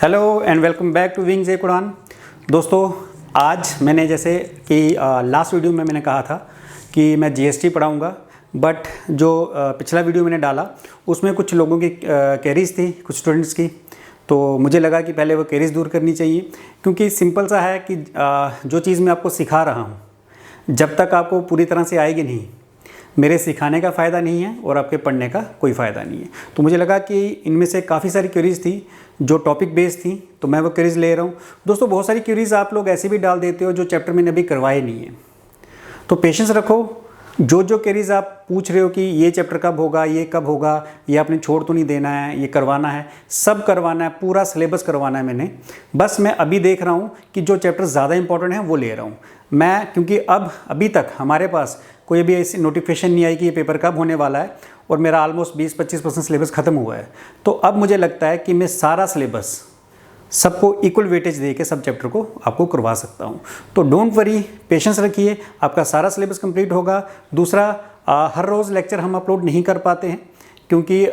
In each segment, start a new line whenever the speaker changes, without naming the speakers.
Hello and welcome back to wings Ek Udaan. दोस्तों, आज मैंने जैसे कि लास्ट वीडियो में मैंने कहा था कि मैं जीएसटी पढ़ाऊँगा, बट जो पिछला वीडियो मैंने डाला उसमें कुछ लोगों की क्वेरीज थी, कुछ स्टूडेंट्स की। तो मुझे लगा कि पहले वो क्वेरीज दूर करनी चाहिए, क्योंकि सिंपल सा है कि जो चीज़ मैं आपको सिखा रहा हूँ जब तक आपको पूरी तरह से आएगी नहीं, मेरे सिखाने का फ़ायदा नहीं है और आपके पढ़ने का कोई फ़ायदा नहीं है। तो मुझे लगा कि इनमें से काफ़ी सारी क्वेरीज थी जो टॉपिक बेस्ड थी, तो मैं वो क्वेरीज ले रहा हूँ। दोस्तों, बहुत सारी क्वेरीज आप लोग ऐसे भी डाल देते हो जो चैप्टर मैंने अभी करवाए नहीं है, तो पेशेंस रखो। जो क्वेरीज आप पूछ रहे हो कि ये चैप्टर कब होगा, ये कब होगा, ये आपने छोड़ तो नहीं देना है, ये करवाना है, सब करवाना है, पूरा सिलेबस करवाना है मैंने। बस मैं अभी देख रहा हूँ कि जो चैप्टर ज़्यादा इंपॉर्टेंट है वो ले रहा हूँ मैं, क्योंकि अभी तक हमारे पास कोई भी ऐसी नोटिफिकेशन नहीं आई कि ये पेपर कब होने वाला है, और मेरा ऑलमोस्ट 20-25% सिलेबस ख़त्म हुआ है। तो अब मुझे लगता है कि मैं सारा सिलेबस सबको इक्वल वेटेज दे के सब चैप्टर को आपको करवा सकता हूँ। तो डोंट वरी, पेशेंस रखिए, आपका सारा सिलेबस कंप्लीट होगा। दूसरा, हर रोज़ लेक्चर हम अपलोड नहीं कर पाते हैं, क्योंकि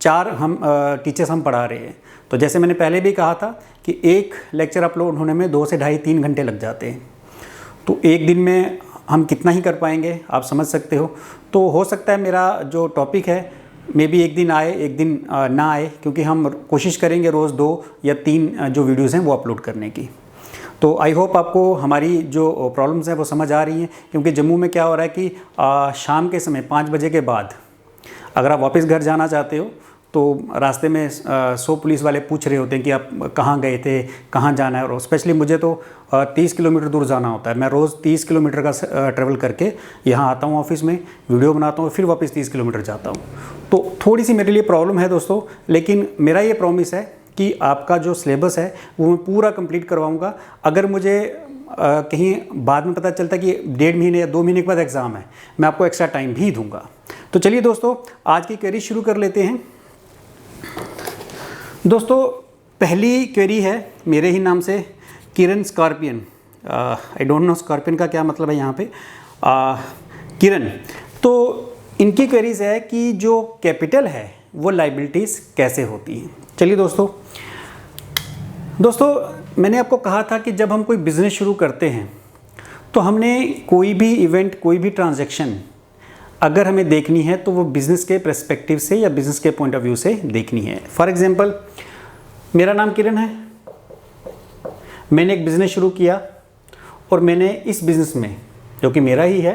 4 हम टीचर्स हम पढ़ा रहे हैं। तो जैसे मैंने पहले भी कहा था कि एक लेक्चर अपलोड होने में 2 से ढाई 3 घंटे लग जाते हैं। तो एक दिन में हम कितना ही कर पाएंगे, आप समझ सकते हो। तो हो सकता है मेरा जो टॉपिक है मे बी एक दिन आए, एक दिन ना आए, क्योंकि हम कोशिश करेंगे रोज़ 2 या 3 जो वीडियोस हैं वो अपलोड करने की। तो आई होप आपको हमारी जो प्रॉब्लम्स हैं वो समझ आ रही हैं, क्योंकि जम्मू में क्या हो रहा है कि शाम के समय 5 बजे के बाद अगर आप वापस घर जाना चाहते हो तो रास्ते में 100 पुलिस वाले पूछ रहे होते हैं कि आप कहाँ गए थे, कहाँ जाना है। और स्पेशली मुझे तो 30 किलोमीटर दूर जाना होता है। मैं रोज़ 30 किलोमीटर का ट्रैवल करके यहाँ आता हूँ ऑफिस में, वीडियो बनाता हूँ, फिर वापस 30 किलोमीटर जाता हूँ। तो थोड़ी सी मेरे लिए प्रॉब्लम है दोस्तों, लेकिन मेरा ये प्रॉमिस है कि आपका जो सिलेबस है वो मैं पूरा कंप्लीट करवाऊँगा। अगर मुझे कहीं बाद में पता चलता कि 1.5 महीने या 2 महीने के बाद एग्ज़ाम है, मैं आपको एक्स्ट्रा टाइम भी दूँगा। तो चलिए दोस्तों, आज की क्वेरी शुरू कर लेते हैं। दोस्तों, पहली क्वेरी है मेरे ही नाम से, Kiran scorpion. I don't know scorpion का क्या मतलब है यहाँ पे। किरण, तो इनकी क्वेरीज है कि जो कैपिटल है वो लाइबिलिटीज़ कैसे होती हैं। चलिए दोस्तों, मैंने आपको कहा था कि जब हम कोई बिज़नेस शुरू करते हैं तो हमने कोई भी इवेंट, कोई भी ट्रांजैक्शन अगर हमें देखनी है तो वो बिज़नेस के पर्सपेक्टिव से या बिज़नेस के पॉइंट ऑफ व्यू से देखनी है। फॉर एग्जांपल, मेरा नाम किरण है, मैंने एक बिज़नेस शुरू किया और मैंने इस बिज़नेस में, जो कि मेरा ही है,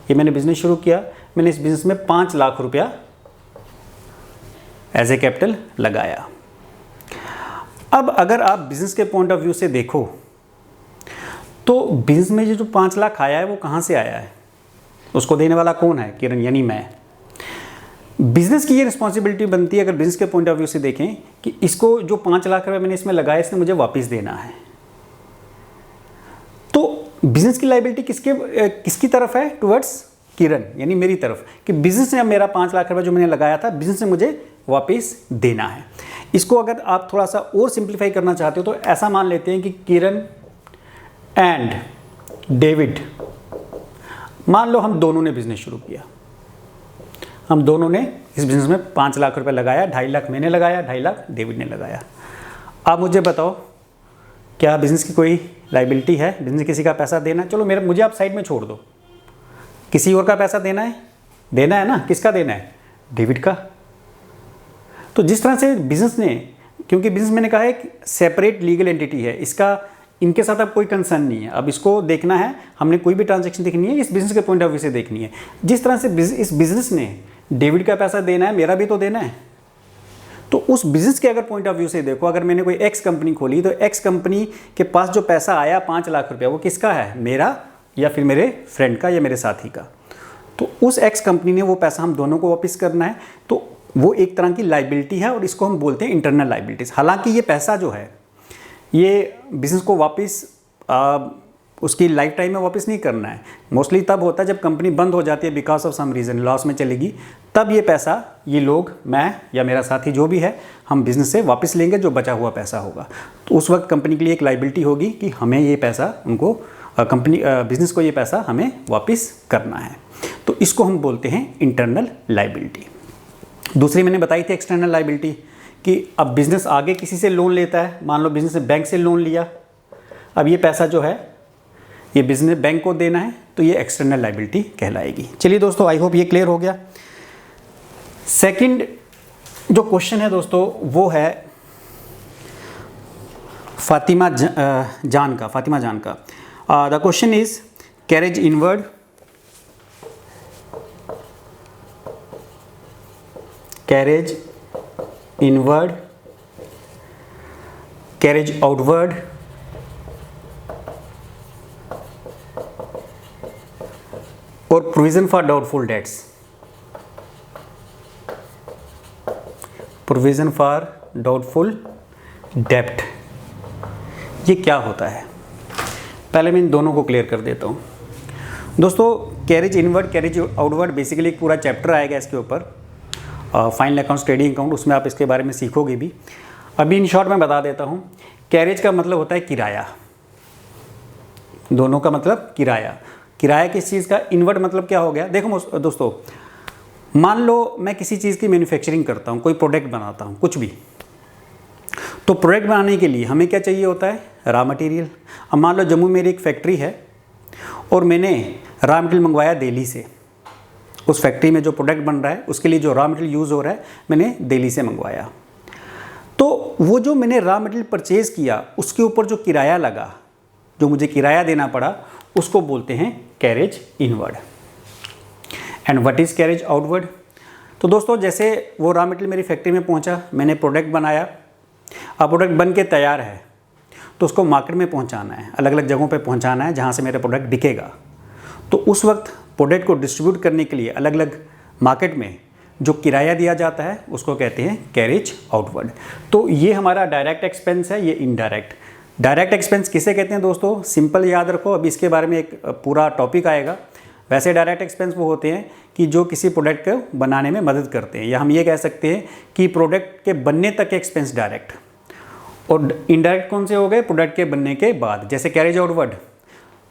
ये मैंने बिज़नेस शुरू किया, मैंने इस बिज़नेस में 5 लाख रुपया एज ए कैपिटल लगाया। अब अगर आप बिज़नेस के पॉइंट ऑफ व्यू से देखो तो बिज़नेस में जो 5 लाख आया है वो कहाँ से आया है, उसको देने वाला कौन है? किरण, यानी मैं। बिज़नेस की ये रिस्पॉन्सिबिलिटी बनती है, अगर बिज़नेस के पॉइंट ऑफ व्यू से देखें, कि इसको जो 5 लाख रुपए मैंने इसमें लगाया, इसने मुझे वापस देना है। तो बिज़नेस की लायबिलिटी किसकी तरफ है? टुवर्ड्स किरण, यानी मेरी तरफ, कि बिज़नेस ने मेरा 5 लाख रुपए जो मैंने लगाया था, बिज़नेस ने मुझे वापस देना है। इसको अगर आप थोड़ा सा और सिंप्लीफाई करना चाहते हो तो ऐसा मान लेते हैं कि किरण एंड डेविड, मान लो हम दोनों ने बिज़नेस शुरू किया, हम दोनों ने इस बिज़नेस में 5 लाख रुपए लगाया, 2.5 लाख मैंने लगाया, 2.5 लाख डेविड ने लगाया। आप मुझे बताओ, क्या बिज़नेस की कोई लायबिलिटी है? बिज़नेस किसी का पैसा देना है? चलो मुझे आप साइड में छोड़ दो, किसी और का पैसा देना है ना? किसका देना है? डेविड का। तो जिस तरह से बिज़नेस ने, क्योंकि बिज़नेस मैंने कहा है सेपरेट लीगल एंटिटी है, इसका इनके साथ अब कोई कंसर्न नहीं है। अब इसको देखना है, हमने कोई भी ट्रांजैक्शन देखनी है इस बिज़नेस के पॉइंट ऑफ व्यू से देखनी है। जिस तरह से इस बिज़नेस ने डेविड का पैसा देना है, मेरा भी तो देना है। तो उस बिज़नेस के अगर पॉइंट ऑफ व्यू से देखो, अगर मैंने कोई एक्स कंपनी खोली तो एक्स कंपनी के पास जो पैसा आया 5 लाख रुपया, वो किसका है? मेरा, या फिर मेरे फ्रेंड का, या मेरे साथी का। तो उस एक्स कंपनी ने वो पैसा हम दोनों को वापस करना है, तो वो एक तरह की लाइबिलिटी है, और इसको हम बोलते हैं इंटरनल लाइबिलिटीज़। हालांकि ये पैसा जो है, ये बिज़नेस को वापस उसकी लाइफ टाइम में वापस नहीं करना है। मोस्टली तब होता है जब कंपनी बंद हो जाती है, because of some reason loss में चलेगी, तब ये पैसा ये लोग, मैं या मेरा साथी जो भी है, हम बिज़नेस से वापस लेंगे जो बचा हुआ पैसा होगा। तो उस वक्त कंपनी के लिए एक लाइबिलिटी होगी कि हमें ये पैसा, उनको बिज़नेस को ये पैसा हमें वापस करना है। तो इसको हम बोलते हैं इंटरनल लाइबिलिटी। दूसरी मैंने बताई थी एक्सटर्नल लाइबिलिटी, कि अब बिज़नेस आगे किसी से लोन लेता है, मान लो बिज़नेस ने बैंक से लोन लिया, अब ये पैसा जो है ये बिज़नेस बैंक को देना है, तो ये एक्सटर्नल लायबिलिटी कहलाएगी। चलिए दोस्तों, आई होप ये क्लियर हो गया। सेकंड जो क्वेश्चन है दोस्तों वो है फातिमा जान का। The question is carriage inward, carriage inward, carriage outward, और provision for doubtful debts. Provision for doubtful डेब्ट, ये क्या होता है? पहले मैं इन दोनों को क्लियर कर देता हूँ दोस्तों। Carriage inward, carriage outward basically एक पूरा चैप्टर आएगा इसके ऊपर, फाइनल अकाउंट्स, ट्रेडिंग अकाउंट, उसमें आप इसके बारे में सीखोगे भी। अभी इन शॉर्ट में बता देता हूँ। कैरेज का मतलब होता है किराया, दोनों का मतलब किराया। किराया किस चीज़ का? इनवर्ड मतलब क्या हो गया? देखो दोस्तों, मान लो मैं किसी चीज़ की मैन्युफैक्चरिंग करता हूँ, कोई प्रोडक्ट बनाता हूँ, कुछ भी, तो प्रोडक्ट बनाने के लिए हमें क्या चाहिए होता है? Raw material. अब मान लो जम्मू में मेरी एक फैक्ट्री है और मैंने रॉ मटेरियल मंगवाया दिल्ली से। उस फैक्ट्री में जो प्रोडक्ट बन रहा है उसके लिए जो रॉ मटेरियल यूज़ हो रहा है मैंने दिल्ली से मंगवाया। तो वो जो मैंने रॉ मटेरियल परचेज़ किया उसके ऊपर जो किराया लगा, जो मुझे किराया देना पड़ा, उसको बोलते हैं carriage inward. And what is carriage outward? तो दोस्तों जैसे वो रॉ मटेरियल मेरी फैक्ट्री में पहुंचा, मैंने प्रोडक्ट बनाया, अब प्रोडक्ट बन के तैयार है तो उसको मार्केट में पहुंचाना है, अलग अलग जगहों पे पहुंचाना है जहां से मेरा प्रोडक्ट बिकेगा। तो उस वक्त प्रोडक्ट को डिस्ट्रीब्यूट करने के लिए अलग अलग मार्केट में जो किराया दिया जाता है उसको कहते हैं कैरेज आउटवर्ड। तो ये हमारा डायरेक्ट एक्सपेंस है, ये इनडायरेक्ट। डायरेक्ट एक्सपेंस किसे कहते हैं दोस्तों? सिंपल याद रखो, अभी इसके बारे में एक पूरा टॉपिक आएगा। वैसे डायरेक्ट एक्सपेंस वो होते हैं कि जो किसी प्रोडक्ट को बनाने में मदद करते हैं, या हम ये कह सकते हैं कि प्रोडक्ट के बनने तक के एक्सपेंस डायरेक्ट। और इनडायरेक्ट कौन से हो गए? प्रोडक्ट के बनने के बाद। जैसे कैरेज आउटवर्ड,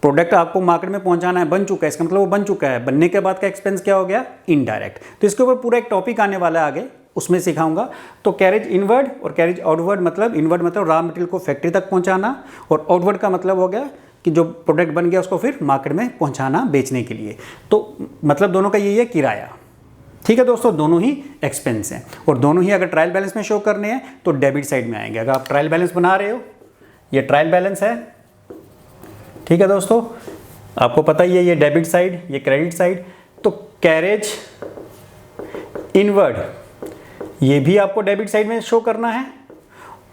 प्रोडक्ट आपको मार्केट में पहुंचाना है, बन चुका है, इसका मतलब वो बन चुका है। बनने के बाद का एक्सपेंस क्या हो गया? इनडायरेक्ट। तो इसके ऊपर पूरा एक टॉपिक आने वाला है आगे, उसमें सिखाऊंगा। तो कैरेज इनवर्ड और कैरेज आउटवर्ड मतलब, इनवर्ड मतलब रॉ मटेरियल को फैक्ट्री तक पहुंचाना, और आउटवर्ड का मतलब हो गया कि जो प्रोडक्ट बन गया उसको फिर मार्केट में पहुंचाना बेचने के लिए। तो मतलब दोनों का यही है, किराया। ठीक है दोस्तों, दोनों ही एक्सपेंस हैं, और दोनों ही अगर ट्रायल बैलेंस में शो करने हैं तो डेबिट साइड में आएंगे। अगर आप ट्रायल बैलेंस बना रहे हो, ये ट्रायल बैलेंस है, ठीक है दोस्तों, आपको पता ही है, ये डेबिट साइड, ये क्रेडिट साइड। तो कैरेज इनवर्ड ये भी आपको डेबिट साइड में शो करना है,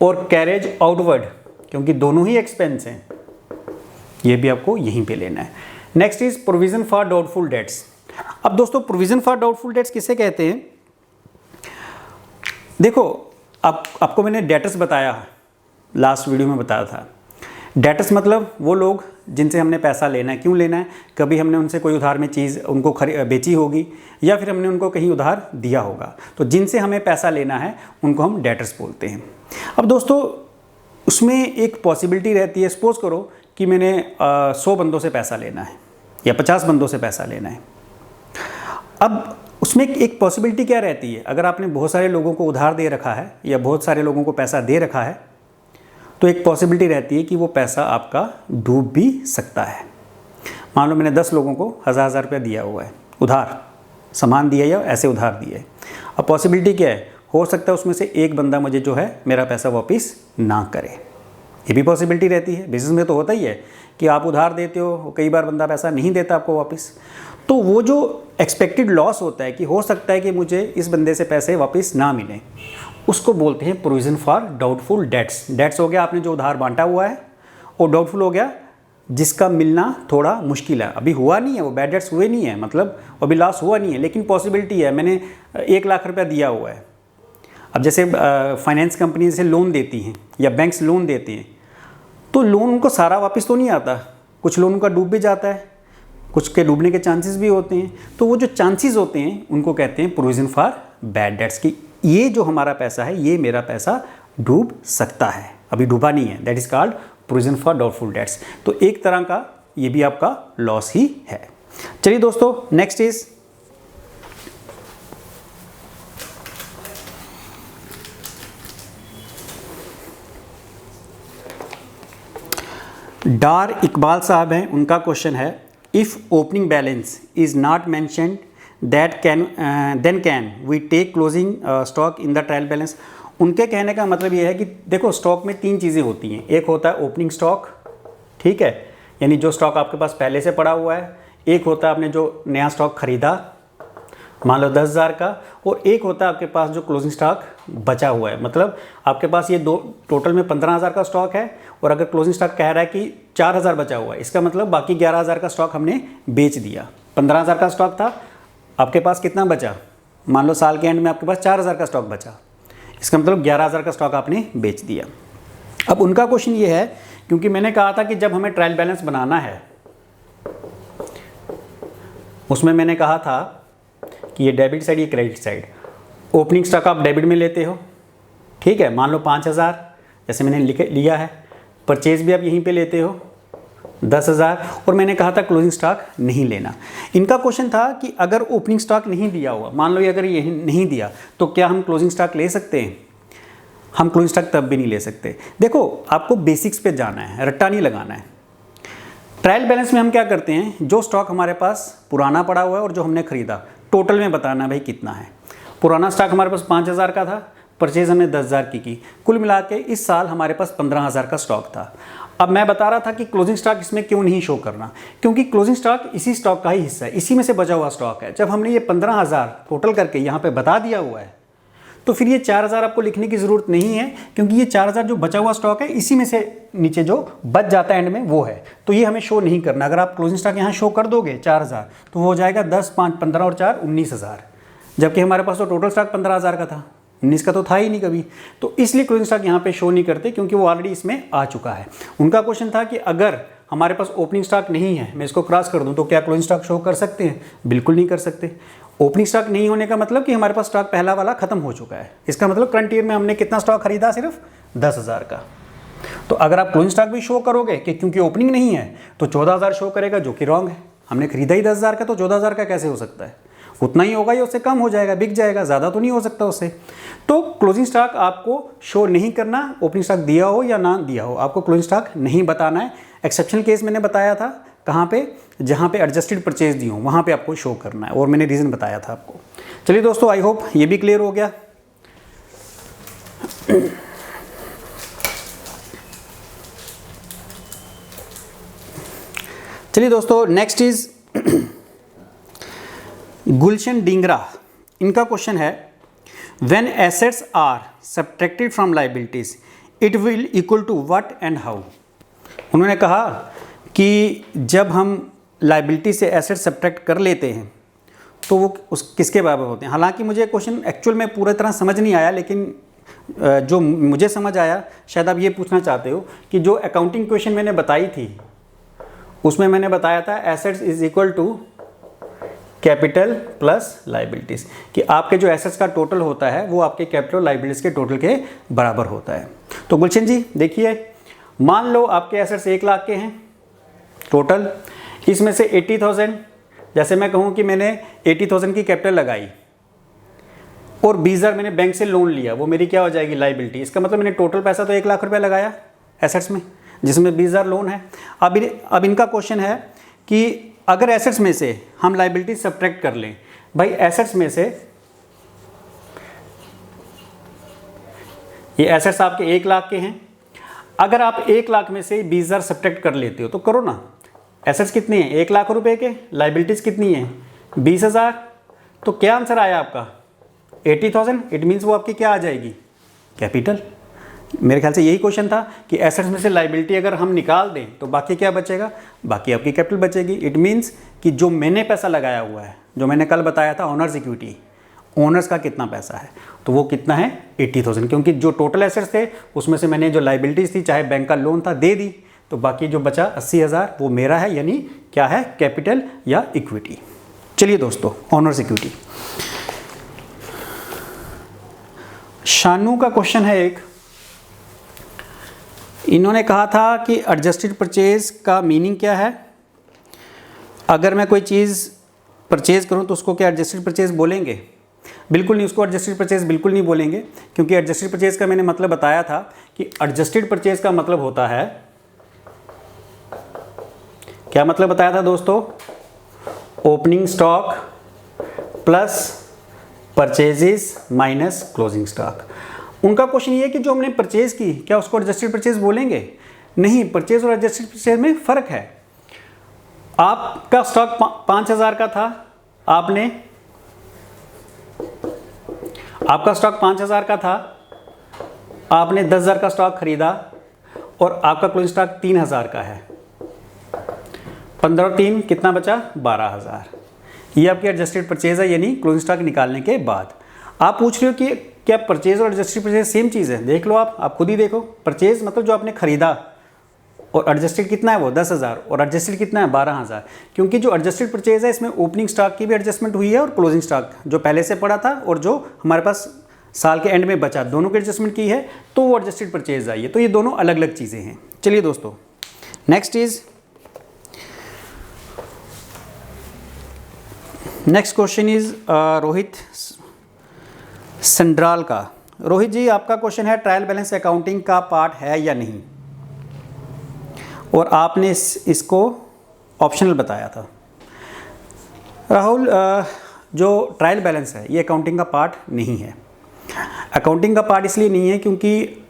और कैरेज आउटवर्ड क्योंकि दोनों ही एक्सपेंस हैं, ये भी आपको यहीं पे लेना है। Next is provision for doubtful dates. अब दोस्तों प्रोविजन फॉर डाउटफुल डेट्स किसे कहते हैं? देखो, आपको मैंने डेटर्स बताया, लास्ट वीडियो में बताया था। डेटर्स मतलब वो लोग जिनसे हमने पैसा लेना है। क्यों लेना है? कभी हमने उनसे कोई उधार में चीज़ उनको बेची होगी, या फिर हमने उनको कहीं उधार दिया होगा। तो जिनसे हमें पैसा लेना है उनको हम डेटर्स बोलते हैं। अब दोस्तों उसमें एक पॉसिबिलिटी रहती है, सपोज करो कि मैंने 100 बंदों से पैसा लेना है या 50 बंदों से पैसा लेना है। अब उसमें एक पॉसिबिलिटी क्या रहती है? अगर आपने बहुत सारे लोगों को उधार दे रखा है या बहुत सारे लोगों को पैसा दे रखा है, तो एक पॉसिबिलिटी रहती है कि वो पैसा आपका डूब भी सकता है। मान लो मैंने 10 लोगों को 1000 रुपया दिया हुआ है उधार, सामान दिया या ऐसे उधार दिए। अब पॉसिबिलिटी क्या है? हो सकता है उसमें से एक बंदा मुझे जो है मेरा पैसा वापस ना करे, ये भी पॉसिबिलिटी रहती है। बिजनेस में तो होता ही है कि आप उधार देते हो, कई बार बंदा पैसा नहीं देता आपको वापस। तो वो जो एक्सपेक्टेड लॉस होता है कि हो सकता है कि मुझे इस बंदे से पैसे वापस ना मिले, उसको बोलते हैं provision for doubtful debts. Debts हो गया आपने जो उधार बांटा हुआ है, और डाउटफुल हो गया जिसका मिलना थोड़ा मुश्किल है, अभी हुआ नहीं है, वो बैड डेट्स हुए नहीं है, मतलब अभी लॉस हुआ नहीं है, लेकिन पॉसिबिलिटी है। मैंने 1 लाख रुपया दिया हुआ है। अब जैसे फाइनेंस कंपनी से लोन देती हैं या बैंक्स लोन देते हैं, तो लोन उनको सारा वापस तो नहीं आता, कुछ लोन उनका डूब भी जाता है, कुछ के डूबने के चांसेस भी होते हैं। तो वो जो चांसेस होते हैं उनको कहते हैं प्रोविजन फॉर बैड डेट्स की ये जो हमारा पैसा है, ये मेरा पैसा डूब सकता है, अभी डूबा नहीं है, that is called provision for doubtful dates. तो एक तरह का ये भी आपका लॉस ही है। चलिए दोस्तों, नेक्स्ट इज डार इकबाल साहब हैं, उनका क्वेश्चन है if opening balance is not mentioned that can then can we take closing stock in the trial balance. उनके कहने का मतलब ये है कि देखो स्टॉक में तीन चीज़ें होती हैं, एक होता है ओपनिंग स्टॉक, ठीक है, यानी जो स्टॉक आपके पास पहले से पड़ा हुआ है, एक होता है आपने जो नया स्टॉक खरीदा मान लो 10,000 का, और एक होता है आपके पास जो क्लोजिंग स्टॉक बचा हुआ है। मतलब आपके पास ये दो टोटल में 15,000 का स्टॉक है, और अगर क्लोजिंग स्टॉक कह रहा है कि 4,000 बचा हुआ है, इसका मतलब बाकी 11,000 का स्टॉक हमने बेच दिया। 15,000 का स्टॉक था, आपके पास कितना बचा, मान लो साल के एंड में आपके पास 4,000 का स्टॉक बचा, इसका मतलब 11,000 का स्टॉक आपने बेच दिया। अब उनका क्वेश्चन ये है, क्योंकि मैंने कहा था कि जब हमें ट्रायल बैलेंस बनाना है उसमें मैंने कहा था कि ये डेबिट साइड, ये क्रेडिट साइड। ओपनिंग स्टॉक आप डेबिट में लेते हो, ठीक है, मान लो 5,000 जैसे मैंने लिया है, परचेज भी आप यहीं पे लेते हो 10,000, और मैंने कहा था क्लोजिंग स्टॉक नहीं लेना। इनका क्वेश्चन था कि अगर ओपनिंग स्टॉक नहीं दिया हुआ, मान लो ये अगर ये नहीं दिया, तो क्या हम क्लोजिंग स्टॉक ले सकते हैं? हम क्लोजिंग स्टॉक तब भी नहीं ले सकते। देखो आपको बेसिक्स पे जाना है, रट्टा नहीं लगाना है। ट्रायल बैलेंस में हम क्या करते हैं, जो स्टॉक हमारे पास पुराना पड़ा हुआ है और जो हमने खरीदा, टोटल में बताना भाई कितना है। पुराना स्टॉक हमारे पास 5,000 का था, परचेज हमने 10,000 की, कुल मिला के इस साल हमारे पास 15,000 का स्टॉक था। अब मैं बता रहा था कि क्लोजिंग स्टॉक इसमें क्यों नहीं शो करना, क्योंकि क्लोजिंग स्टॉक इसी स्टॉक का ही हिस्सा है, इसी में से बचा हुआ स्टॉक है। जब हमने ये 15,000 टोटल करके यहाँ पे बता दिया हुआ है, तो फिर ये 4,000 आपको लिखने की ज़रूरत नहीं है, क्योंकि ये 4,000 जो बचा हुआ स्टॉक है, इसी में से नीचे जो बच जाता है एंड में वो है, तो ये हमें शो नहीं करना। अगर आप क्लोजिंग स्टॉक यहाँ शो कर दोगे 4,000, तो वो हो जाएगा 10, 5, 15 और 4 19,000, जबकि हमारे पास तो टोटल स्टॉक 15,000 का था, 19 का तो था ही नहीं कभी। तो इसलिए क्लोजिंग स्टॉक यहाँ पे शो नहीं करते, क्योंकि वो ऑलरेडी इसमें आ चुका है। उनका क्वेश्चन था कि अगर हमारे पास ओपनिंग स्टॉक नहीं है, मैं इसको क्रॉस कर दूं, तो क्या क्लोजिंग स्टॉक शो कर सकते हैं? बिल्कुल नहीं कर सकते। ओपनिंग स्टॉक नहीं होने का मतलब कि हमारे पास स्टॉक पहला वाला खत्म हो चुका है। इसका मतलब करंट ईयर में हमने कितना स्टॉक खरीदा? सिर्फ 10,000 का। तो अगर आप क्लोजिंग स्टॉक भी शो करोगे कि क्योंकि ओपनिंग नहीं है, तो 14,000 शो करेगा, जो कि रॉन्ग है। हमने खरीदा ही 10,000 का, तो 14,000 का कैसे हो सकता है? उतना ही होगा या उससे कम हो जाएगा, बिक जाएगा, ज़्यादा तो नहीं हो सकता उससे। तो क्लोजिंग स्टॉक आपको शो नहीं करना, ओपनिंग स्टॉक दिया हो या ना दिया हो, आपको क्लोजिंग स्टॉक नहीं बताना है। एक्सेप्शनल केस मैंने बताया था कहाँ पे, जहाँ पे एडजस्टेड परचेज दी हो वहाँ पे आपको शो करना है, और मैंने रीज़न बताया था आपको। चलिए दोस्तों, आई होप ये भी क्लियर हो गया। चलिए दोस्तों, नेक्स्ट इज गुलशन डिंगरा। इनका क्वेश्चन है when assets are subtracted from liabilities it will equal to what and how. उन्होंने कहा कि जब हम लायबिलिटी से एसेट सब्ट्रैक्ट कर लेते हैं तो वो उस किसके बराबर होते हैं। हालांकि मुझे क्वेश्चन एक्चुअल में पूरी तरह समझ नहीं आया, लेकिन जो मुझे समझ आया, शायद आप ये पूछना चाहते हो कि जो अकाउंटिंग क्वेश्चन मैंने बताई थी उसमें मैंने बताया था assets is equal to capital plus liabilities, कि आपके जो एसेट्स का टोटल होता है वो आपके कैपिटल और लायबिलिटीज़ के टोटल के बराबर होता है। तो गुलशन जी देखिए, मान लो आपके एसेट्स 1 लाख के हैं टोटल, इसमें से 80,000, जैसे मैं कहूँ कि मैंने 80,000 की कैपिटल लगाई और 20,000 मैंने बैंक से लोन लिया, वो मेरी क्या हो जाएगी? लायबिलिटी। इसका मतलब मैंने टोटल पैसा तो 1 लाख रुपया लगाया एसेट्स में, जिसमें 20,000 लोन है। अब इनका क्वेश्चन है कि अगर एसेट्स में से हम लायबिलिटी सब्ट्रैक्ट कर लें, भाई एसेट्स में से ये एसेट्स आपके 1 लाख के हैं, अगर आप 1 लाख में से 20,000 सब्ट्रैक्ट कर लेते हो तो करो ना, एसेट्स कितने हैं? 1 लाख रुपए के, लायबिलिटीज कितनी है? 20,000। तो क्या आंसर आया आपका? 80,000। इट मीन्स वो आपकी क्या आ जाएगी? कैपिटल। मेरे ख्याल से यही क्वेश्चन था कि एसेट्स में से लायबिलिटी अगर हम निकाल दें तो बाकी क्या बचेगा? बाकी आपकी कैपिटल बचेगी। इट मीन्स कि जो मैंने पैसा लगाया हुआ है, जो मैंने कल बताया था ओनर्स इक्विटी, ओनर्स का कितना पैसा है, तो वो कितना है? 80,000। क्योंकि जो टोटल एसेट्स थे उसमें से मैंने जो लायबिलिटीज़ थी, चाहे बैंक का लोन था, दे दी, तो बाकी जो बचा 80,000 वो मेरा है, यानी क्या है? कैपिटल या इक्विटी। चलिए दोस्तों, ओनर्स इक्विटी। शानू का क्वेश्चन है एक, इन्होंने कहा था कि एडजस्टेड परचेज का मीनिंग क्या है? अगर मैं कोई चीज़ परचेज करूं तो उसको क्या एडजस्टेड परचेज बोलेंगे? बिल्कुल नहीं, उसको एडजस्टेड परचेज बिल्कुल नहीं बोलेंगे, क्योंकि एडजस्टेड परचेज का मैंने मतलब बताया था कि एडजस्टेड परचेज का मतलब होता है क्या मतलब बताया था दोस्तों? Opening stock plus purchases minus closing stock. उनका क्वेश्चन ये है कि जो हमने परचेज की, क्या उसको एडजस्टेड परचेज बोलेंगे? नहीं, परचेज और एडजस्टेड परचेज में फ़र्क है। आपका स्टॉक 5000 का था, आपका स्टॉक 5000 का था, आपने 10,000 का स्टॉक खरीदा और आपका क्लोजिंग स्टॉक 3000 का है। 15 और 3 कितना बचा? 12,000। ये आपकी एडजस्टेड परचेज है, यानी क्लोजिंग स्टॉक निकालने के बाद। आप पूछ रहे हो कि क्या परचेज और एडजस्टेड परचेज सेम चीज़ है? देख लो, आप खुद ही देखो। परचेज मतलब जो आपने खरीदा, और एडजस्टेड कितना है वो 10,000, और एडजस्टेड कितना है 12,000। क्योंकि जो एडजस्टेड परचेज है इसमें ओपनिंग स्टॉक की भी एडजस्टमेंट हुई है और क्लोजिंग स्टॉक जो पहले से पड़ा था और जो हमारे पास साल के एंड में बचा, दोनों की एडजस्टमेंट की है, तो वो एडजस्टेड परचेज आई है। तो ये दोनों अलग अलग चीज़ें हैं। चलिए दोस्तों, नेक्स्ट क्वेश्चन इज रोहित संड्राल का। रोहित जी, आपका क्वेश्चन है ट्रायल बैलेंस अकाउंटिंग का पार्ट है या नहीं, और आपने इसको ऑप्शनल बताया था। राहुल, जो ट्रायल बैलेंस है ये अकाउंटिंग का पार्ट नहीं है। अकाउंटिंग का पार्ट इसलिए नहीं है क्योंकि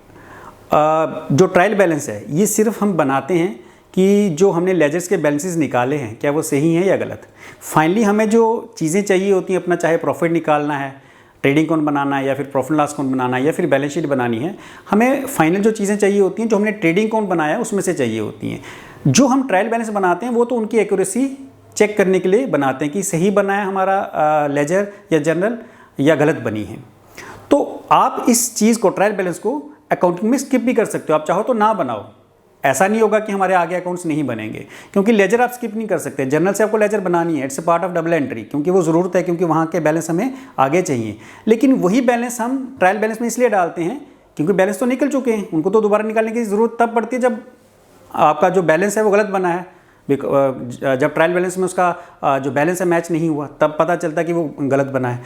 जो ट्रायल बैलेंस है ये सिर्फ हम बनाते हैं कि जो हमने लेजर्स के बैलेंसेस निकाले हैं क्या वो सही हैं या गलत। फाइनली हमें जो चीज़ें चाहिए होती हैं, अपना चाहे प्रॉफिट निकालना है, ट्रेडिंग अकाउंट बनाना है, या फिर प्रॉफिट लॉस अकाउंट बनाना है, या फिर बैलेंस शीट बनानी है, हमें फाइनल जो चीज़ें चाहिए होती हैं जो हमने ट्रेडिंग अकाउंट बनाया है उसमें से चाहिए होती हैं। जो हम ट्रायल बैलेंस बनाते हैं वो तो उनकी एक्यूरेसी चेक करने के लिए बनाते हैं कि सही बना है हमारा लेजर या जर्नल या गलत बनी है। तो आप इस चीज़ को, ट्रायल बैलेंस को अकाउंटिंग में स्किप भी कर सकते हो। आप चाहो तो ना बनाओ, ऐसा नहीं होगा कि हमारे आगे अकाउंट्स नहीं बनेंगे, क्योंकि लेजर आप स्किप नहीं कर सकते। जर्नल से आपको लेजर बनानी है, it's a part of double entry, क्योंकि वो ज़रूरत है, क्योंकि वहाँ के बैलेंस हमें आगे चाहिए। लेकिन वही बैलेंस हम ट्रायल बैलेंस में इसलिए डालते हैं क्योंकि बैलेंस तो निकल चुके हैं, उनको तो दोबारा निकालने की ज़रूरत तब पड़ती है जब आपका जो बैलेंस है वो गलत बना है। जब ट्रायल बैलेंस में उसका जो बैलेंस है मैच नहीं हुआ, तब पता चलता कि वो गलत बना है,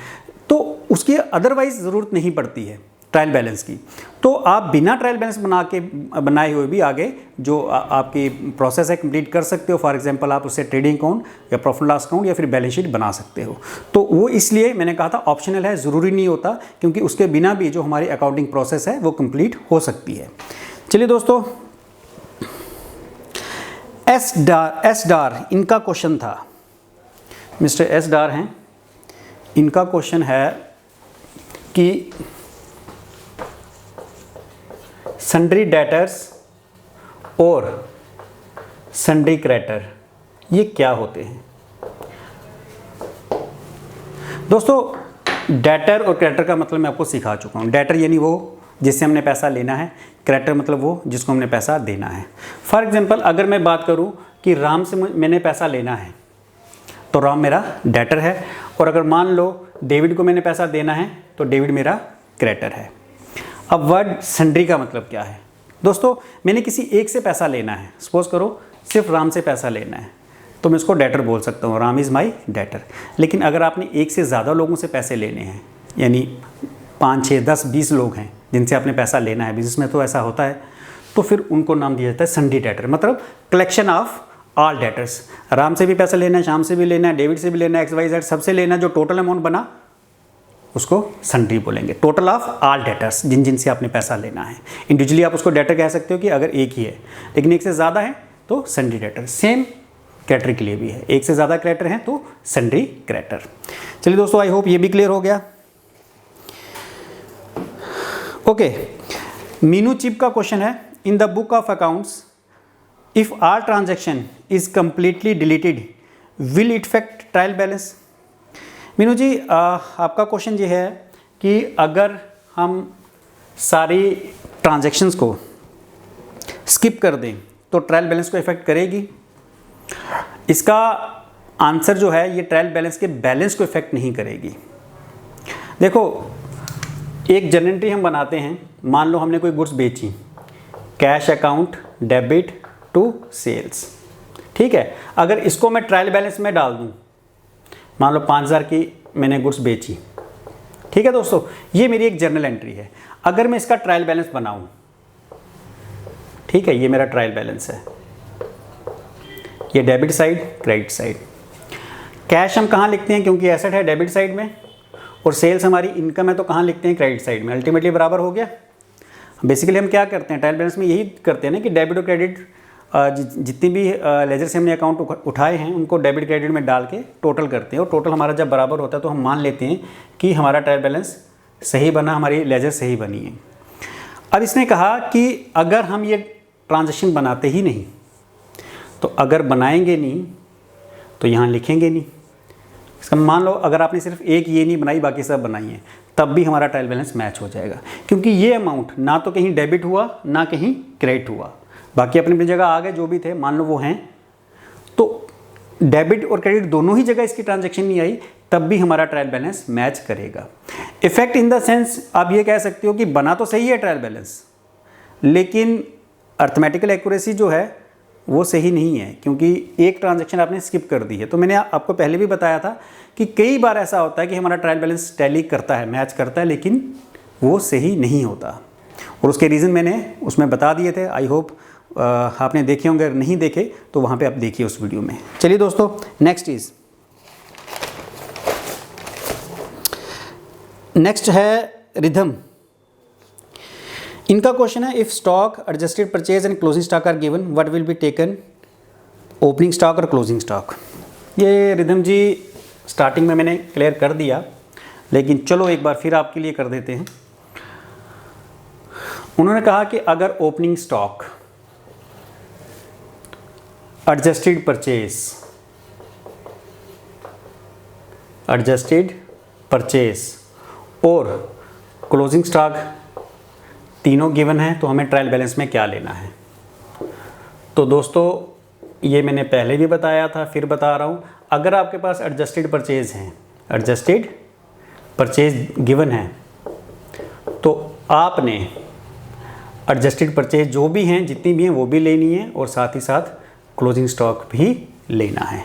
तो उसकी अदरवाइज ज़रूरत नहीं पड़ती है ट्रायल बैलेंस की। तो आप बिना ट्रायल बैलेंस बनाए हुए भी आगे जो आपकी प्रोसेस है कंप्लीट कर सकते हो। फॉर एग्जांपल आप उससे ट्रेडिंग अकाउंट या प्रॉफिट लॉस अकाउंट या फिर बैलेंस शीट बना सकते हो। तो वो इसलिए मैंने कहा था ऑप्शनल है, ज़रूरी नहीं होता, क्योंकि उसके बिना भी जो हमारी अकाउंटिंग प्रोसेस है वो कंप्लीट हो सकती है। चलिए दोस्तों, एस डार इनका क्वेश्चन था, मिस्टर एस डार हैं, इनका क्वेश्चन है कि सन्ड्री डेटर्स और सन्ड्री क्रेडिटर ये क्या होते हैं। दोस्तों, डेटर और क्रेडिटर का मतलब मैं आपको सिखा चुका हूँ। डेटर यानी वो जिससे हमने पैसा लेना है, क्रेडिटर मतलब वो जिसको हमने पैसा देना है। फॉर एग्जांपल अगर मैं बात करूँ कि राम से मैंने पैसा लेना है तो राम मेरा डेटर है, और अगर मान लो डेविड को मैंने पैसा देना है तो डेविड मेरा क्रेडिटर है। अब वर्ड सन्ड्री का मतलब क्या है दोस्तों? मैंने किसी एक से पैसा लेना है, सपोज करो सिर्फ राम से पैसा लेना है, तो मैं इसको डेटर बोल सकता हूँ, राम इज़ माई डेटर। लेकिन अगर आपने एक से ज़्यादा लोगों से पैसे लेने हैं, यानी 5, 6, 10, 20 लोग हैं जिनसे आपने पैसा लेना है, बिजनेस में तो ऐसा होता है, तो फिर उनको नाम दिया जाता है सन्ड्री डेटर, मतलब collection of all debtors. Ram से भी पैसा लेना है, श्याम से भी लेना है, डेविड से भी लेना है, XYZ सबसे लेना, जो टोटल अमाउंट बना उसको सन्ड्री बोलेंगे। टोटल ऑफ ऑल डेटर्स, जिन जिन से आपने पैसा लेना है। इंडिविजुअली आप उसको डेटर कह सकते हो कि अगर एक ही है, लेकिन एक से ज़्यादा है तो सन्ड्री डेटर। सेम क्रेडिटर के लिए भी है, एक से ज़्यादा क्रेडिटर हैं तो सन्ड्री क्रेडिटर। चलिए दोस्तों, आई होप ये भी क्लियर हो गया। ओके, मीनू चिप का क्वेश्चन है, in the book of accounts if all transaction is completely deleted will it affect trial balance. Meenu ji, आपका क्वेश्चन ये है कि अगर हम सारी ट्रांजैक्शंस को स्किप कर दें तो ट्रायल बैलेंस को इफेक्ट करेगी। इसका आंसर जो है, ये ट्रायल बैलेंस के बैलेंस को इफेक्ट नहीं करेगी। देखो, एक जर्नल एंट्री हम बनाते हैं, मान लो हमने कोई गुड्स बेची, cash account debit to sales, ठीक है। अगर इसको मैं ट्रायल बैलेंस में डाल दूं, मान लो 5000 की मैंने गुड्स बेची, ठीक है दोस्तों, ये मेरी एक जर्नल एंट्री है। अगर मैं इसका ट्रायल बैलेंस बनाऊं, ठीक है, ये मेरा ट्रायल बैलेंस है, ये debit side, credit side. Cash हम कहाँ लिखते हैं, क्योंकि एसेट है डेबिट साइड में, और सेल्स हमारी इनकम है तो कहाँ लिखते हैं, क्रेडिट साइड में। अल्टीमेटली बराबर हो गया। बेसिकली हम क्या करते हैं ट्रायल बैलेंस में, यही करते हैं ना कि डेबिट और क्रेडिट जितनी भी लेजर से हमने अकाउंट उठाए हैं उनको डेबिट क्रेडिट में डाल के टोटल करते हैं, और टोटल हमारा जब बराबर होता है तो हम मान लेते हैं कि हमारा ट्रायल बैलेंस सही बना, हमारी लेजर सही बनी है। अब इसने कहा कि अगर हम ये ट्रांजैक्शन बनाते ही नहीं, तो अगर बनाएंगे नहीं तो यहाँ लिखेंगे नहीं। इसका मान लो अगर आपने सिर्फ एक ये नहीं बनाई, बाकी सब बनाई है, तब भी हमारा ट्रायल बैलेंस मैच हो जाएगा, क्योंकि ये अमाउंट ना तो कहीं डेबिट हुआ ना कहीं क्रेडिट हुआ, बाकी अपनी अपनी जगह आ गए जो भी थे, मान लो वो हैं। तो डेबिट और क्रेडिट दोनों ही जगह इसकी ट्रांजैक्शन नहीं आई, तब भी हमारा ट्रायल बैलेंस मैच करेगा। इफेक्ट इन द सेंस आप ये कह सकते हो कि बना तो सही है ट्रायल बैलेंस, लेकिन अर्थमेटिकल एक्यूरेसी जो है वो सही नहीं है, क्योंकि एक ट्रांजैक्शन आपने स्किप कर दी है। तो मैंने आपको पहले भी बताया था कि कई बार ऐसा होता है कि हमारा ट्रायल बैलेंस टैली करता है, मैच करता है, लेकिन वो सही नहीं होता, और उसके रीज़न मैंने उसमें बता दिए थे। आई होप आपने देखे होंगे, अगर नहीं देखे तो वहाँ पे आप देखिए उस वीडियो में। चलिए दोस्तों, नेक्स्ट है रिदम। इनका क्वेश्चन है, if stock adjusted purchase and closing stock are given, what will be taken, opening stock और क्लोजिंग स्टॉक। ये रिदम जी स्टार्टिंग में मैंने क्लियर कर दिया, लेकिन चलो एक बार फिर आपके लिए कर देते हैं। उन्होंने कहा कि अगर ओपनिंग स्टॉक, एडजस्टेड परचेज और क्लोजिंग स्टॉक तीनों गिवन है, तो हमें ट्रायल बैलेंस में क्या लेना है। तो दोस्तों ये मैंने पहले भी बताया था, फिर बता रहा हूँ। अगर आपके पास एडजस्टेड परचेज गिवन है, तो आपने एडजस्टेड परचेज जो भी हैं, जितनी भी हैं, वो भी लेनी है, और साथ ही साथ क्लोजिंग स्टॉक भी लेना है।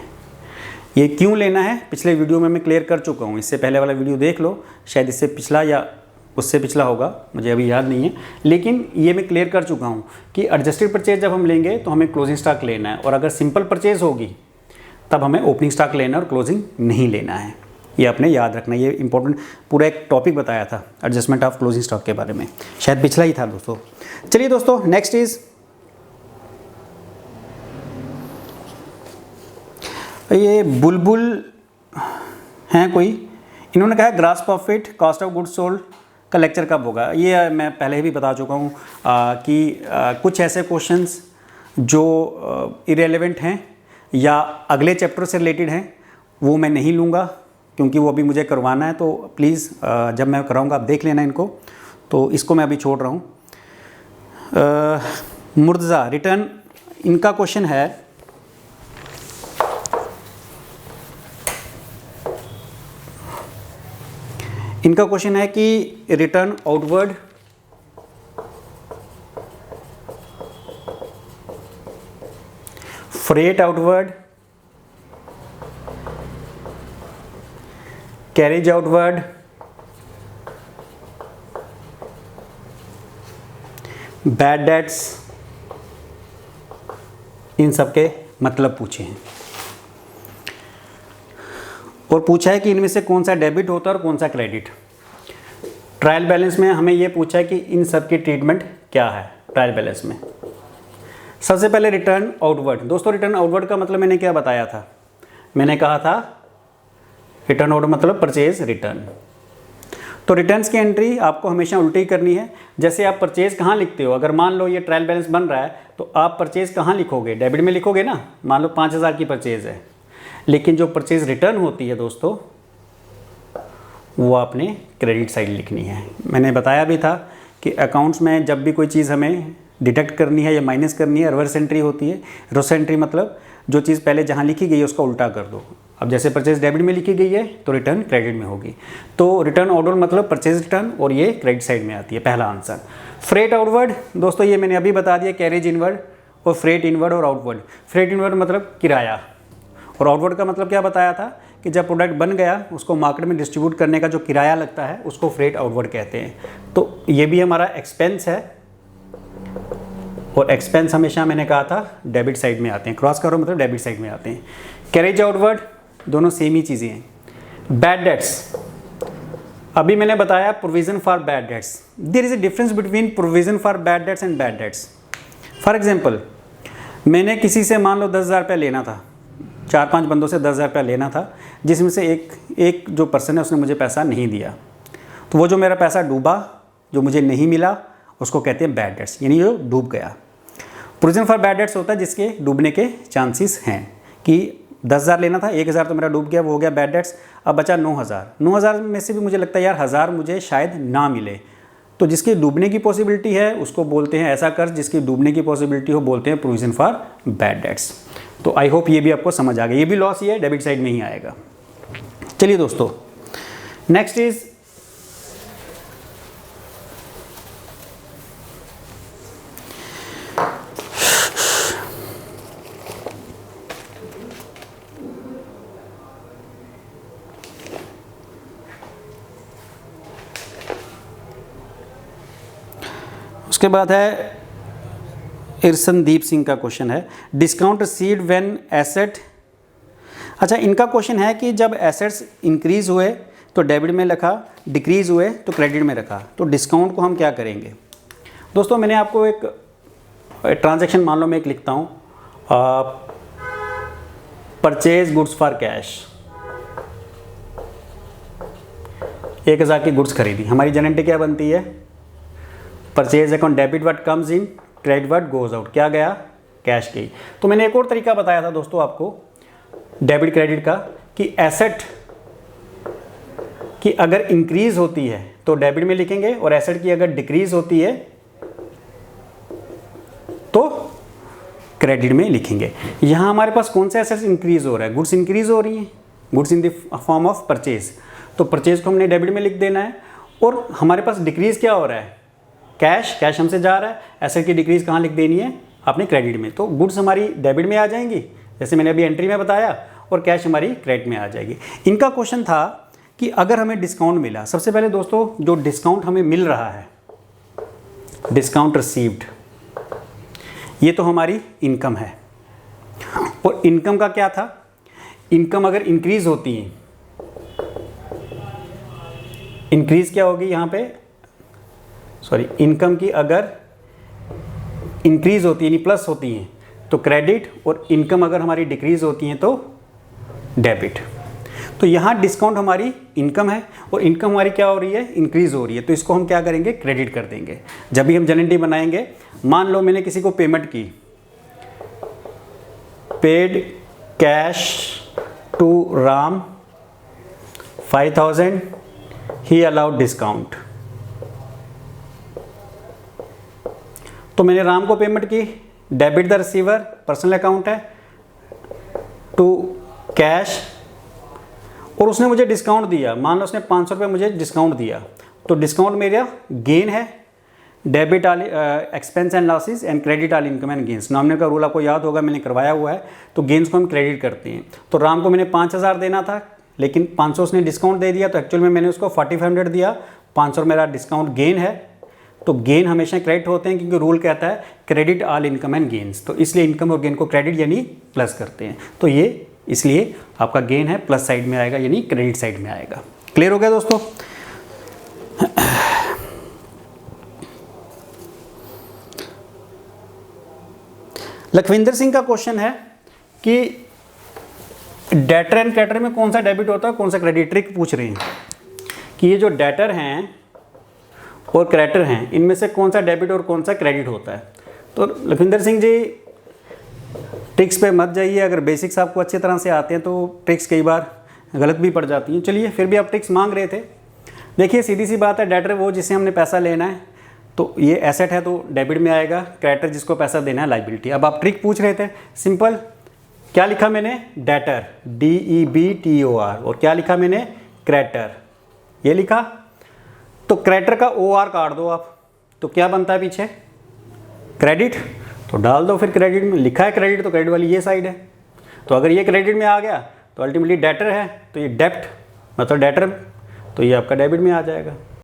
ये क्यों लेना है पिछले वीडियो में मैं क्लियर कर चुका हूँ, इससे पहले वाला वीडियो देख लो, शायद इससे पिछला या उससे पिछला होगा, मुझे अभी याद नहीं है, लेकिन ये मैं क्लियर कर चुका हूँ कि एडजस्टेड परचेज जब हम लेंगे तो हमें क्लोजिंग स्टॉक लेना है, और अगर सिंपल परचेज होगी तब हमें ओपनिंग स्टॉक लेना है और क्लोजिंग नहीं लेना है। ये आपने याद रखना, ये इंपॉर्टेंट पूरा एक टॉपिक बताया था एडजस्टमेंट ऑफ क्लोजिंग स्टॉक के बारे में, शायद पिछला ही था दोस्तों। चलिए दोस्तों, नेक्स्ट इज ये बुलबुल हैं कोई, इन्होंने कहा gross profit cost of goods sold का लेक्चर कब होगा। ये मैं पहले भी बता चुका हूँ कि कुछ ऐसे क्वेश्चंस जो इरेलेवेंट हैं या अगले चैप्टर से रिलेटेड हैं वो मैं नहीं लूँगा, क्योंकि वो अभी मुझे करवाना है। तो प्लीज़ जब मैं कराऊँगा आप देख लेना इनको, तो इसको मैं अभी छोड़ रहा हूँ। मुर्तज़ा रिटर्न, इनका क्वेश्चन है, कि return outward freight outward, carriage outward, bad debts, इन सब के मतलब पूछे हैं, और पूछा है कि इनमें से कौन सा डेबिट होता है और कौन सा क्रेडिट। ट्रायल बैलेंस में हमें यह पूछा है कि इन सब की ट्रीटमेंट क्या है ट्रायल बैलेंस में। सबसे पहले रिटर्न आउटवर्ड। दोस्तों रिटर्न आउटवर्ड का मतलब मैंने क्या बताया था, मैंने कहा था रिटर्न आउटवर्ड मतलब परचेज रिटर्न। तो रिटर्न्स की एंट्री आपको हमेशा उल्टी करनी है। जैसे आप परचेज कहाँ लिखते हो, अगर मान लो ये ट्रायल बैलेंस बन रहा है तो आप परचेज कहाँ लिखोगे, डेबिट में लिखोगे ना। मान लो 5000 की परचेज है, लेकिन जो परचेज रिटर्न होती है दोस्तों वो आपने क्रेडिट साइड लिखनी है। मैंने बताया भी था कि अकाउंट्स में जब भी कोई चीज़ हमें डिडक्ट करनी है या माइनस करनी है, रिवर्स एंट्री होती है। रिवर्स एंट्री मतलब जो चीज़ पहले जहाँ लिखी गई है उसका उल्टा कर दो। अब जैसे परचेज डेबिट में लिखी गई है तो रिटर्न क्रेडिट में होगी। तो रिटर्न आउटवर्ड मतलब परचेज रिटर्न, और ये क्रेडिट साइड में आती है, पहला आंसर। फ्रेट आउटवर्ड दोस्तों ये मैंने अभी बता दिया, कैरेज इनवर्ड और फ्रेट इनवर्ड और आउटवर्ड। फ्रेट इनवर्ड मतलब किराया, और आउटवर्ड का मतलब क्या बताया था कि जब प्रोडक्ट बन गया उसको मार्केट में डिस्ट्रीब्यूट करने का जो किराया लगता है उसको फ्रेट आउटवर्ड कहते हैं। तो ये भी हमारा एक्सपेंस है और एक्सपेंस हमेशा मैंने कहा था डेबिट साइड में आते हैं, क्रॉस करो मतलब डेबिट साइड में आते हैं। कैरेज आउटवर्ड दोनों सेम ही चीज़ें हैं। बैड डेट्स, अभी मैंने बताया provision for bad debts, there is a difference between provision for bad debts and bad debts. For example, मैंने किसी से मान लो 10,000 रुपये लेना था, 4-5 बंदों से 10,000 रुपये लेना था, जिसमें से एक जो पर्सन है उसने मुझे पैसा नहीं दिया, तो वो जो मेरा पैसा डूबा, जो मुझे नहीं मिला, उसको कहते हैं बैड डेट्स, यानी जो डूब गया। प्रोविजन फॉर बैड डेट्स होता है जिसके डूबने के चांसेस हैं, कि 10,000 लेना था, 1,000 तो मेरा डूब गया, वो हो गया बैड डेट्स। अब बचा 9,000, 9,000 में से भी मुझे लगता है यार 1,000 मुझे शायद ना मिले, तो जिसकी डूबने की पॉसिबिलिटी है उसको बोलते हैं, ऐसा कर्ज जिसकी डूबने की पॉसिबिलिटी हो बोलते हैं प्रोविजन फॉर बैड डेट्स। तो आई होप ये भी आपको समझ आ गया, ये भी लॉस ही है, डेबिट साइड में ही आएगा। चलिए दोस्तों, नेक्स्ट इज उसके बाद है इरसनदीप सिंह का क्वेश्चन है, डिस्काउंट रिसीव्ड व्हेन एसेट। अच्छा, इनका क्वेश्चन है कि जब एसेट्स इंक्रीज हुए तो डेबिट में रखा, डिक्रीज हुए तो क्रेडिट में रखा, तो डिस्काउंट को हम क्या करेंगे। दोस्तों मैंने आपको एक ट्रांजैक्शन मान लो मैं एक लिखता हूँ, परचेज गुड्स फॉर कैश, 1,000 की गुड्स खरीदी, हमारी जनरेटी क्या बनती है, purchase account debit what comes in, credit what goes out, क्या गया, कैश की। तो मैंने एक और तरीका बताया था दोस्तों आपको डेबिट क्रेडिट का, कि एसेट की अगर इंक्रीज होती है तो डेबिट में लिखेंगे, और एसेट की अगर डिक्रीज होती है तो क्रेडिट में लिखेंगे। यहां हमारे पास कौन सा एसेट इंक्रीज हो रहा है, गुड्स इंक्रीज हो रही हैं, goods in the form of purchase, तो परचेज को हमने डेबिट में लिख देना है। और हमारे पास डिक्रीज क्या हो रहा है, कैश, कैश हमसे जा रहा है, एसेट की डिक्रीज कहाँ लिख देनी है, आपने क्रेडिट में, तो गुड्स हमारी डेबिट में आ जाएंगी जैसे मैंने अभी एंट्री में बताया, और कैश हमारी क्रेडिट में आ जाएगी। इनका क्वेश्चन था कि अगर हमें डिस्काउंट मिला, सबसे पहले दोस्तों जो डिस्काउंट हमें मिल रहा है, डिस्काउंट रिसीव्ड, ये तो हमारी इनकम है। और इनकम का क्या था, इनकम अगर इंक्रीज होती है, इंक्रीज क्या होगी यहाँ पे, सॉरी, इनकम की अगर इंक्रीज होती है यानी प्लस होती हैं तो क्रेडिट, और इनकम अगर हमारी डिक्रीज होती हैं तो डेबिट। तो यहाँ डिस्काउंट हमारी इनकम है और इनकम हमारी क्या हो रही है, इंक्रीज हो रही है, तो इसको हम क्या करेंगे, क्रेडिट कर देंगे। जब भी हम जनरल बनाएंगे, मान लो मैंने किसी को पेमेंट की, paid cash to Ram 5,000, he allowed discount, तो मैंने राम को पेमेंट की, debit the receiver, personal account है, टू कैश, और उसने मुझे डिस्काउंट दिया, मान लो उसने 500 रुपये मुझे डिस्काउंट दिया, तो डिस्काउंट मेरा गेन है, debit all expense and losses and credit all income and gains. Nominal का रूल आपको याद होगा, मैंने करवाया हुआ है, तो गेंस को हम क्रेडिट करते हैं। तो राम को मैंने 5,000 देना था, लेकिन 500 उसने डिस्काउंट दे दिया, तो एक्चुअल में मैंने उसको 4,500 दिया, 500 मेरा डिस्काउंट गेन है, तो गेन हमेशा क्रेडिट होते हैं क्योंकि रूल कहता है credit all income and gains, तो इसलिए इनकम और गेन को क्रेडिट यानी प्लस करते हैं, तो ये इसलिए आपका गेन है प्लस साइड में आएगा यानी क्रेडिट साइड में आएगा। क्लियर हो गया दोस्तों। लखविंदर सिंह का क्वेश्चन है कि डेटर एंड क्रेडिटर में कौन सा डेबिट होता है कौन सा क्रेडिट, ट्रिक पूछ रहे हैं कि ये जो डेटर हैं और क्रेडिटर हैं इनमें से कौन सा डेबिट और कौन सा क्रेडिट होता है। तो लखविंदर सिंह जी ट्रिक्स पे मत जाइए, अगर बेसिक्स आपको अच्छी तरह से आते हैं तो ट्रिक्स कई बार गलत भी पड़ जाती हैं। चलिए फिर भी आप ट्रिक्स मांग रहे थे, देखिए सीधी सी बात है, डेटर वो जिससे हमने पैसा लेना है तो ये एसेट है तो डेबिट में आएगा, क्रेडिटर जिसको पैसा देना है लाइबिलिटी। अब आप ट्रिक पूछ रहे थे, सिंपल क्या लिखा मैंने, डेटर DEBTOR, और क्या लिखा मैंने, क्रेडिटर, ये लिखा। तो क्रेडिटर का OR काट दो आप, तो क्या बनता है पीछे, क्रेडिट, तो डाल दो फिर क्रेडिट में, लिखा है क्रेडिट तो क्रेडिट वाली ये साइड है, तो अगर ये क्रेडिट में आ गया तो अल्टीमेटली डेटर है तो ये डेब्ट मतलब डेटर, तो ये आपका डेबिट में आ जाएगा।